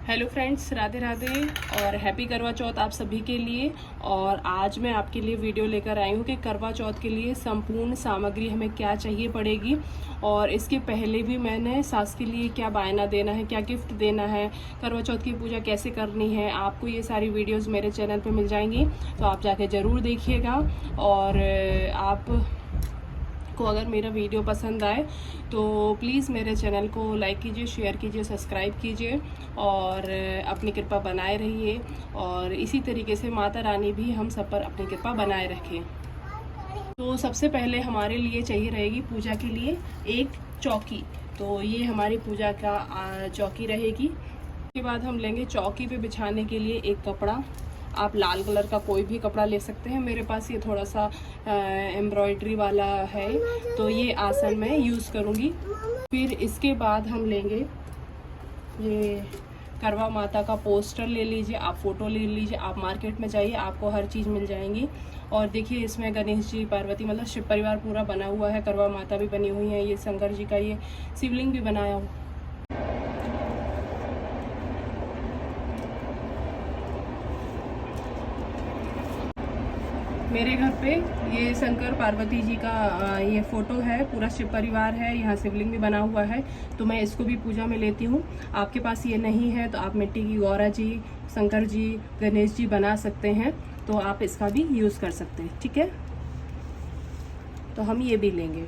Hello friends, Radhe Radhe और happy करवा चौथ आप सभी के लिए। और आज मैं आपके लिए वीडियो लेकर आई हूँ कि करवा चौथ के लिए संपूर्ण सामग्री हमें क्या चाहिए पड़ेगी। और इसके पहले भी मैंने सास के लिए क्या बायना देना है, क्या गिफ्ट देना है, करवा चौथ की पूजा कैसे करनी है, आपको ये सारी वीडियोस मेरे चैनल पे मिल जाएंगी। तो आप जाके ज़रूर देखिएगा। और आप को अगर मेरा वीडियो पसंद आए तो प्लीज़ मेरे चैनल को लाइक कीजिए, शेयर कीजिए, सब्सक्राइब कीजिए और अपनी कृपा बनाए रहिए। और इसी तरीके से माता रानी भी हम सब पर अपनी कृपा बनाए रखें। तो सबसे पहले हमारे लिए चाहिए रहेगी पूजा के लिए एक चौकी। तो ये हमारी पूजा का चौकी रहेगी। उसके बाद हम लेंगे चौकी पे बिछाने के लिए एक कपड़ा। आप लाल कलर का कोई भी कपड़ा ले सकते हैं। मेरे पास ये थोड़ा सा एम्ब्रॉयडरी वाला है, तो ये आसन मैं यूज़ करूँगी। फिर इसके बाद हम लेंगे ये करवा माता का पोस्टर ले लीजिए, आप फ़ोटो ले लीजिए। आप मार्केट में जाइए, आपको हर चीज़ मिल जाएंगी। और देखिए इसमें गणेश जी, पार्वती, मतलब शिव परिवार पूरा बना हुआ है। करवा माता भी बनी हुई है, ये शंकर जी का ये शिवलिंग भी बनाया हुआ। मेरे घर पे ये शंकर पार्वती जी का ये फ़ोटो है, पूरा शिव परिवार है, यहाँ शिवलिंग भी बना हुआ है, तो मैं इसको भी पूजा में लेती हूँ। आपके पास ये नहीं है तो आप मिट्टी की गौरा जी, शंकर जी, गणेश जी बना सकते हैं, तो आप इसका भी यूज़ कर सकते हैं। ठीक है, तो हम ये भी लेंगे।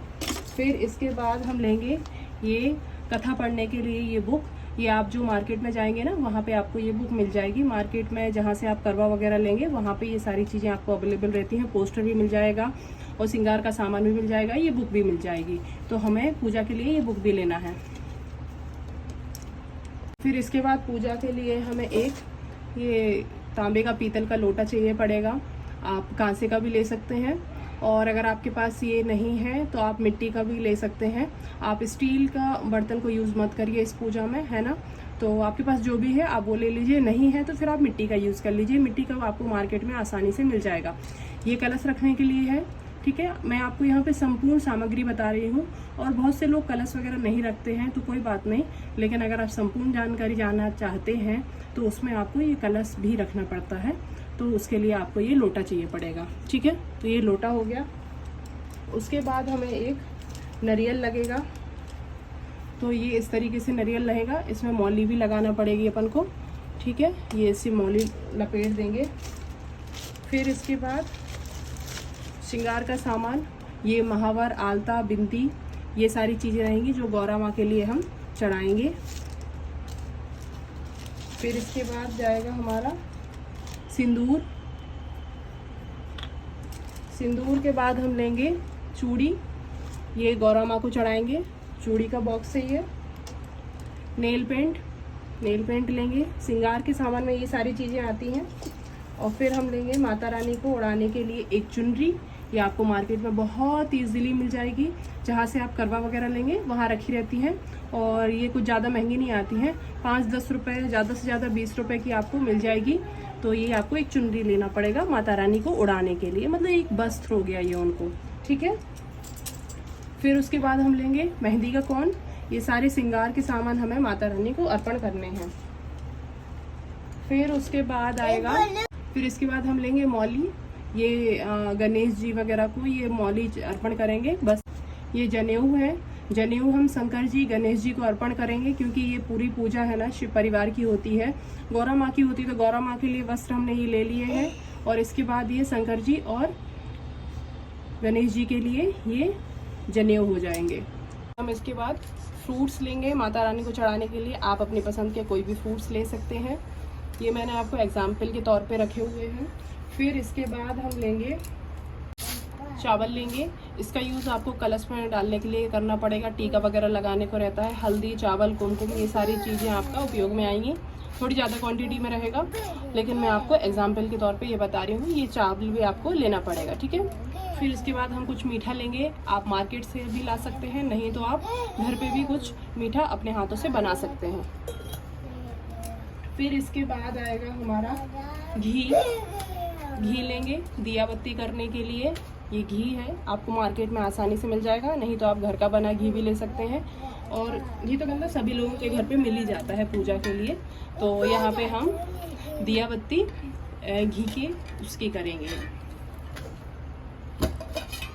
फिर इसके बाद हम लेंगे ये कथा पढ़ने के लिए ये बुक। ये आप जो मार्केट में जाएंगे ना, वहाँ पे आपको ये बुक मिल जाएगी। मार्केट में जहाँ से आप करवा वगैरह लेंगे वहाँ पे ये सारी चीज़ें आपको अवेलेबल रहती हैं। पोस्टर भी मिल जाएगा और श्रृंगार का सामान भी मिल जाएगा, ये बुक भी मिल जाएगी। तो हमें पूजा के लिए ये बुक भी लेना है। फिर इसके बाद पूजा के लिए हमें एक ये तांबे का, पीतल का लोटा चाहिए पड़ेगा। आप कांसे का भी ले सकते हैं, और अगर आपके पास ये नहीं है तो आप मिट्टी का भी ले सकते हैं। आप स्टील का बर्तन को यूज़ मत करिए इस पूजा में, है ना। तो आपके पास जो भी है आप वो ले लीजिए, नहीं है तो फिर आप मिट्टी का यूज़ कर लीजिए। मिट्टी का आपको मार्केट में आसानी से मिल जाएगा। ये कलश रखने के लिए है। ठीक है, मैं आपको यहाँ पे संपूर्ण सामग्री बता रही हूँ। और बहुत से लोग कलश वगैरह नहीं रखते हैं तो कोई बात नहीं, लेकिन अगर आप संपूर्ण जानकारी जानना चाहते हैं तो उसमें आपको ये कलश भी रखना पड़ता है। तो उसके लिए आपको ये लोटा चाहिए पड़ेगा। ठीक है, तो ये लोटा हो गया। उसके बाद हमें एक नारियल लगेगा। तो ये इस तरीके से नारियल रहेगा, इसमें मौली भी लगाना पड़ेगी अपन को। ठीक है, ये इसी मौली लपेट देंगे। फिर इसके बाद श्रृंगार का सामान, ये महावर, आलता, बिंदी, ये सारी चीज़ें रहेंगी जो गौरा माँ के लिए हम चढ़ाएंगे। फिर इसके बाद जाएगा हमारा सिंदूर। सिंदूर के बाद हम लेंगे चूड़ी, ये गौरा माँ को चढ़ाएंगे। चूड़ी का बॉक्स चाहिए। नेल पेंट लेंगे। श्रृंगार के सामान में ये सारी चीज़ें आती हैं। और फिर हम लेंगे माता रानी को उड़ाने के लिए एक चुनरी। ये आपको मार्केट में बहुत ईजीली मिल जाएगी। जहाँ से आप करवा वगैरह लेंगे वहाँ रखी रहती हैं, और ये कुछ ज़्यादा महंगी नहीं आती हैं। 5-10 रुपये, ज़्यादा से ज़्यादा 20 रुपये की आपको मिल जाएगी। तो ये आपको एक चुनरी लेना पड़ेगा माता रानी को उड़ाने के लिए, मतलब एक वस्त्र हो गया ये उनको। ठीक है, फिर उसके बाद हम लेंगे मेहंदी का कोन। ये सारे श्रृंगार के सामान हमें माता रानी को अर्पण करने हैं। फिर उसके बाद आएगा, फिर इसके बाद हम लेंगे मौली। ये गणेश जी वगैरह को ये मौली अर्पण करेंगे। बस ये जनेऊ है, जनेऊ हम शंकर जी, गणेश जी को अर्पण करेंगे, क्योंकि ये पूरी पूजा है ना शिव परिवार की होती है। गौरा माँ की होती है तो गौरा माँ के लिए वस्त्र हमने ये ले लिए हैं। और इसके बाद ये शंकर जी और गणेश जी के लिए ये जनेऊ हो जाएंगे। हम इसके बाद फ्रूट्स लेंगे माता रानी को चढ़ाने के लिए। आप अपनी पसंद के कोई भी फ्रूट्स ले सकते हैं। ये मैंने आपको एग्जाम्पल के तौर पे रखे हुए हैं। फिर इसके बाद हम लेंगे चावल लेंगे। इसका यूज़ आपको कलश में डालने के लिए करना पड़ेगा, टीका वगैरह लगाने को रहता है। हल्दी, चावल, कुमकुम, ये सारी चीज़ें आपका उपयोग में आएंगी। थोड़ी ज़्यादा क्वांटिटी में रहेगा, लेकिन मैं आपको एग्जाम्पल के तौर पे ये बता रही हूँ। ये चावल भी आपको लेना पड़ेगा। ठीक है, फिर इसके बाद हम कुछ मीठा लेंगे। आप मार्केट से भी ला सकते हैं, नहीं तो आप घर पे भी कुछ मीठा अपने हाथों से बना सकते हैं। फिर इसके बाद आएगा हमारा घी लेंगे दिया बत्ती करने के लिए। ये घी है, आपको मार्केट में आसानी से मिल जाएगा, नहीं तो आप घर का बना घी भी ले सकते हैं। और ये तो मतलब सभी लोगों के घर पे मिल ही जाता है पूजा के लिए। तो यहाँ पे हम दिया बत्ती घी के उसकी करेंगे।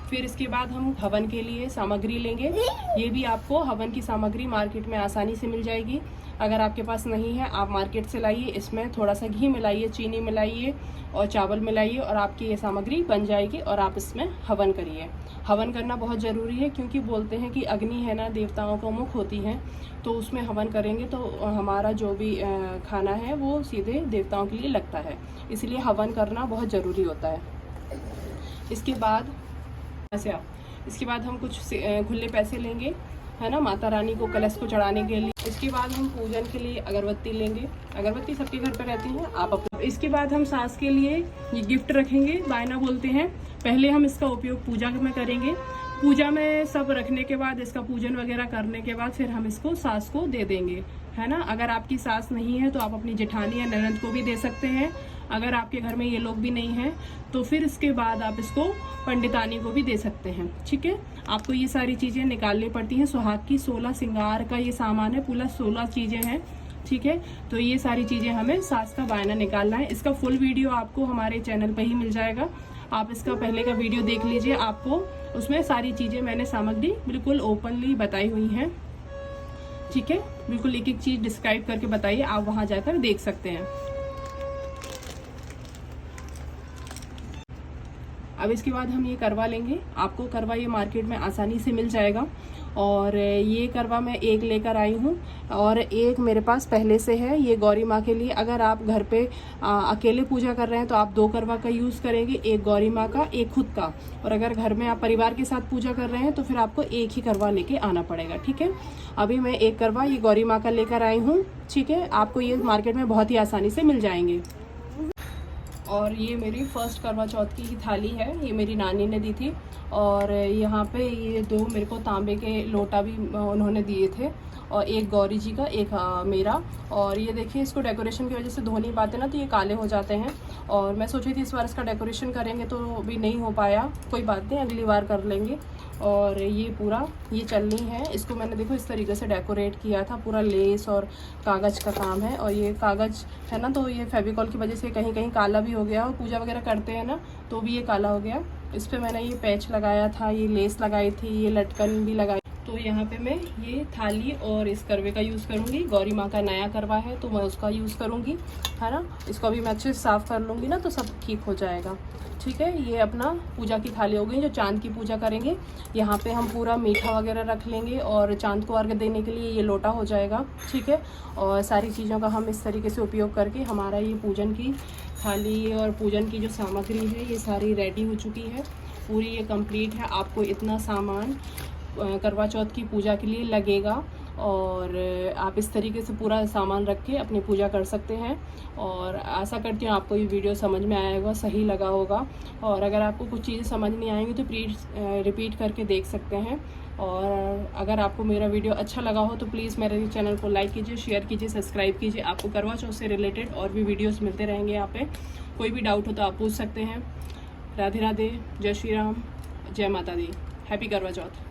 फिर इसके बाद हम हवन के लिए सामग्री लेंगे। ये भी आपको हवन की सामग्री मार्केट में आसानी से मिल जाएगी। अगर आपके पास नहीं है, आप मार्केट से लाइए, इसमें थोड़ा सा घी मिलाइए, चीनी मिलाइए और चावल मिलाइए और आपकी ये सामग्री बन जाएगी और आप इसमें हवन करिए। हवन करना बहुत ज़रूरी है, क्योंकि बोलते हैं कि अग्नि है ना, देवताओं का मुख होती है, तो उसमें हवन करेंगे तो हमारा जो भी खाना है वो सीधे देवताओं के लिए लगता है, इसलिए हवन करना बहुत ज़रूरी होता है। इसके बाद हम कुछ खुले पैसे लेंगे, है ना, माता रानी को कलश को चढ़ाने के लिए। इसके बाद हम पूजन के लिए अगरबत्ती लेंगे। अगरबत्ती सबके घर पर रहती है, आप अपने। इसके बाद हम सास के लिए ये गिफ्ट रखेंगे, बायना बोलते हैं। पहले हम इसका उपयोग पूजा में करेंगे। पूजा में सब रखने के बाद, इसका पूजन वगैरह करने के बाद फिर हम इसको सास को दे देंगे, है ना। अगर आपकी सास नहीं है तो आप अपनी जेठानी या ननद को भी दे सकते हैं। अगर आपके घर में ये लोग भी नहीं हैं तो फिर इसके बाद आप इसको पंडितानी को भी दे सकते हैं, ठीक है। आपको ये सारी चीज़ें निकालनी पड़ती हैं। सुहाग की 16 श्रृंगार का ये सामान है, पूरा 16 चीज़ें हैं, ठीक है। तो ये सारी चीज़ें हमें सास का बायना निकालना है। इसका फुल वीडियो आपको हमारे चैनल पर ही मिल जाएगा। आप इसका पहले का वीडियो देख लीजिए, आपको उसमें सारी चीज़ें मैंने सामग्री बिल्कुल ओपनली बताई हुई हैं, ठीक है। बिल्कुल एक एक चीज़ डिस्क्राइब करके बताइए, आप वहाँ जाकर देख सकते हैं। अब इसके बाद हम ये करवा लेंगे। आपको करवा ये मार्केट में आसानी से मिल जाएगा। और ये करवा मैं एक लेकर आई हूँ और एक मेरे पास पहले से है, ये गौरी माँ के लिए। अगर आप घर पे अकेले पूजा कर रहे हैं तो आप 2 करवा का यूज़ करेंगे, एक गौरी माँ का, एक खुद का। और अगर घर में आप परिवार के साथ पूजा कर रहे हैं तो फिर आपको एक ही करवा लेके आना पड़ेगा, ठीक है। अभी मैं एक करवा ये गौरी माँ का लेकर आई हूँ, ठीक है। आपको ये मार्केट में बहुत ही आसानी से मिल जाएंगे। और ये मेरी फर्स्ट करवा चौथ की थाली है, ये मेरी नानी ने दी थी। और यहाँ पे ये 2 मेरे को तांबे के लोटा भी उन्होंने दिए थे, और एक गौरी जी का, एक मेरा। और ये देखिए, इसको डेकोरेशन की वजह से धो नहीं पाते ना, तो ये काले हो जाते हैं। और मैं सोची थी इस बार इसका डेकोरेशन करेंगे तो भी नहीं हो पाया, कोई बात नहीं, अगली बार कर लेंगे। और ये पूरा ये चलनी है, इसको मैंने देखो इस तरीके से डेकोरेट किया था, पूरा लेस और कागज़ का काम है। और ये कागज़ है ना, तो ये फेविकॉल की वजह से कहीं कहीं काला भी हो गया, और पूजा वगैरह करते हैं ना तो भी ये काला हो गया। इस पर मैंने ये पैच लगाया था, ये लेस लगाई थी, ये लटकन भी लगाई। तो यहाँ पे मैं ये थाली और इस करवे का यूज़ करूँगी। गौरी माँ का नया करवा है तो मैं उसका यूज़ करूँगी, है ना। इसको अभी मैं अच्छे से साफ़ कर लूँगी ना, तो सब ठीक हो जाएगा, ठीक है। ये अपना पूजा की थाली हो गई, जो चांद की पूजा करेंगे। यहाँ पे हम पूरा मीठा वगैरह रख लेंगे और चांद को अर्घ देने के लिए ये लोटा हो जाएगा, ठीक है। और सारी चीज़ों का हम इस तरीके से उपयोग करके हमारा ये पूजन की थाली और पूजन की जो सामग्री है ये सारी रेडी हो चुकी है, पूरी ये कंप्लीट है। आपको इतना सामान करवा चौथ की पूजा के लिए लगेगा, और आप इस तरीके से पूरा सामान रख के अपनी पूजा कर सकते हैं। और आशा करती हूँ आपको ये वीडियो समझ में आया होगा, सही लगा होगा। और अगर आपको कुछ चीज़ें समझ नहीं आएंगी तो प्लीज़ रिपीट करके देख सकते हैं। और अगर आपको मेरा वीडियो अच्छा लगा हो तो प्लीज़ मेरे चैनल को लाइक कीजिए, शेयर कीजिए, सब्सक्राइब कीजिए। आपको करवा चौथ से रिलेटेड और भी वीडियोस मिलते रहेंगे यहाँ पे। कोई भी डाउट हो तो आप पूछ सकते हैं। राधे राधे, जय श्री राम, जय माता दी, हैप्पी करवा चौथ।